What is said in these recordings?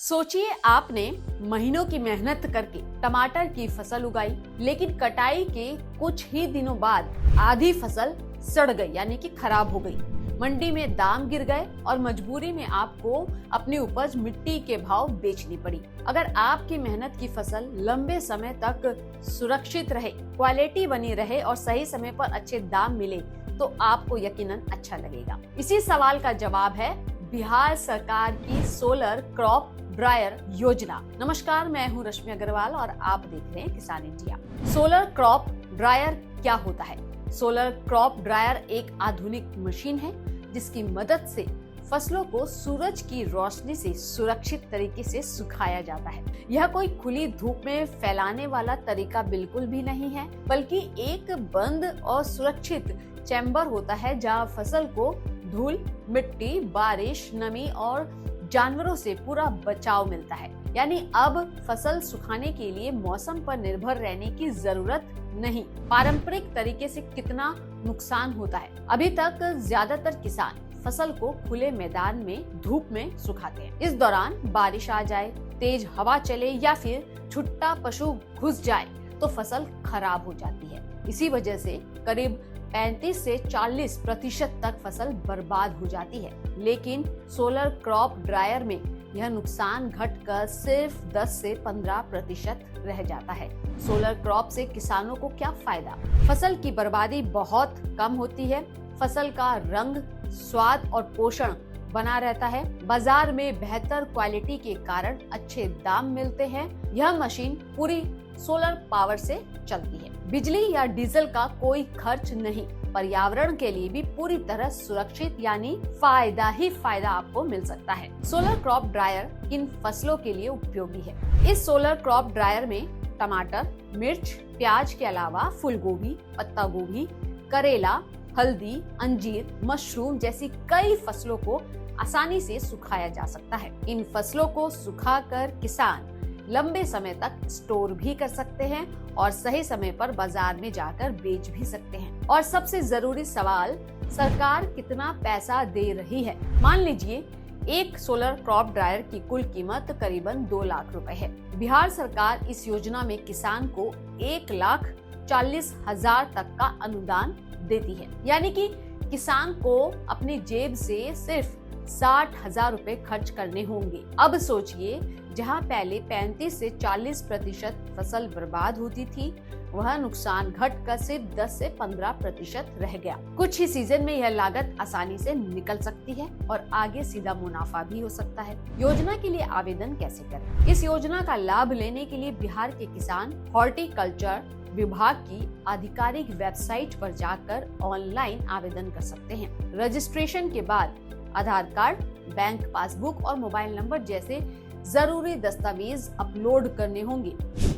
सोचिए आपने महीनों की मेहनत करके टमाटर की फसल उगाई, लेकिन कटाई के कुछ ही दिनों बाद आधी फसल सड़ गई यानी कि खराब हो गई। मंडी में दाम गिर गए और मजबूरी में आपको अपनी उपज मिट्टी के भाव बेचनी पड़ी। अगर आपकी मेहनत की फसल लंबे समय तक सुरक्षित रहे, क्वालिटी बनी रहे और सही समय पर अच्छे दाम मिले तो आपको यकीनन अच्छा लगेगा। इसी सवाल का जवाब है बिहार सरकार की सोलर क्रॉप ड्रायर योजना। नमस्कार, मैं हूं रश्मि अग्रवाल और आप देख रहे हैं किसान इंडिया। सोलर क्रॉप ड्रायर क्या होता है? सोलर क्रॉप ड्रायर एक आधुनिक मशीन है जिसकी मदद से फसलों को सूरज की रोशनी से सुरक्षित तरीके से सुखाया जाता है। यह कोई खुली धूप में फैलाने वाला तरीका बिल्कुल भी नहीं है, बल्कि एक बंद और सुरक्षित चैम्बर होता है जहां फसल को धूल, मिट्टी, बारिश, नमी और जानवरों से पूरा बचाव मिलता है। यानी अब फसल सुखाने के लिए मौसम पर निर्भर रहने की जरूरत नहीं। पारंपरिक तरीके से कितना नुकसान होता है? अभी तक ज्यादातर किसान फसल को खुले मैदान में धूप में सुखाते हैं। इस दौरान बारिश आ जाए, तेज हवा चले या फिर छुट्टा पशु घुस जाए तो फसल खराब हो जाती है। इसी वजह से करीब 35 से 40% तक फसल बर्बाद हो जाती है। लेकिन सोलर क्रॉप ड्रायर में यह नुकसान घटकर सिर्फ 10 से 15% रह जाता है। सोलर क्रॉप से किसानों को क्या फायदा? फसल की बर्बादी बहुत कम होती है, फसल का रंग, स्वाद और पोषण बना रहता है। बाजार में बेहतर क्वालिटी के कारण अच्छे दाम मिलते हैं। यह मशीन पूरी सोलर पावर से चलती है। बिजली या डीजल का कोई खर्च नहीं। पर्यावरण के लिए भी पूरी तरह सुरक्षित यानी फायदा ही फायदा आपको मिल सकता है। सोलर क्रॉप ड्रायर किन फसलों के लिए उपयोगी है? इस सोलर क्रॉप ड्रायर में टमाटर, मिर्च, प्याज के अलावा फूल गोभी, पत्ता गोभी, करेला, हल्दी, अंजीर, मशरूम जैसी कई फसलों को आसानी से सुखाया जा सकता है। इन फसलों को सुखाकर किसान लंबे समय तक स्टोर भी कर सकते हैं और सही समय पर बाजार में जाकर बेच भी सकते हैं। और सबसे जरूरी सवाल, सरकार कितना पैसा दे रही है? मान लीजिए एक सोलर क्रॉप ड्रायर की कुल कीमत करीबन 2 लाख रुपए है। बिहार सरकार इस योजना में किसान को 1,40,000 तक का अनुदान देती है। यानी कि किसान को अपनी जेब से सिर्फ 60,000 रुपए खर्च करने होंगे। अब सोचिए, जहां पहले 35 से 40% फसल बर्बाद होती थी, वह नुकसान घटकर सिर्फ 10 से 15% रह गया। कुछ ही सीजन में यह लागत आसानी से निकल सकती है और आगे सीधा मुनाफा भी हो सकता है। योजना के लिए आवेदन कैसे करें? इस योजना का लाभ लेने के लिए बिहार के किसान हॉर्टिकल्चर विभाग की आधिकारिक वेबसाइट पर जाकर ऑनलाइन आवेदन कर सकते हैं। रजिस्ट्रेशन के बाद आधार कार्ड, बैंक पासबुक और मोबाइल नंबर जैसे जरूरी दस्तावेज अपलोड करने होंगे।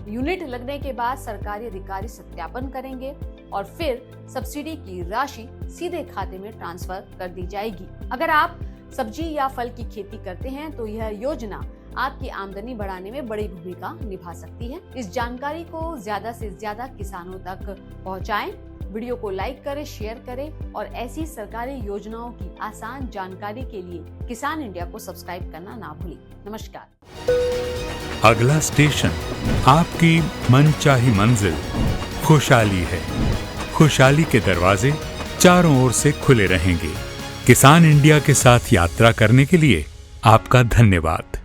यूनिट लगने के बाद सरकारी अधिकारी सत्यापन करेंगे और फिर सब्सिडी की राशि सीधे खाते में ट्रांसफर कर दी जाएगी। अगर आप सब्जी या फल की खेती करते हैं तो यह योजना आपकी आमदनी बढ़ाने में बड़ी भूमिका निभा सकती है। इस जानकारी को ज्यादा से ज्यादा किसानों तक पहुंचाएं। वीडियो को लाइक करें, शेयर करें और ऐसी सरकारी योजनाओं की आसान जानकारी के लिए किसान इंडिया को सब्सक्राइब करना ना भूलें। नमस्कार। अगला स्टेशन आपकी मनचाही मंजिल खुशहाली है। खुशहाली के दरवाजे चारों ओर से खुले रहेंगे। किसान इंडिया के साथ यात्रा करने के लिए आपका धन्यवाद।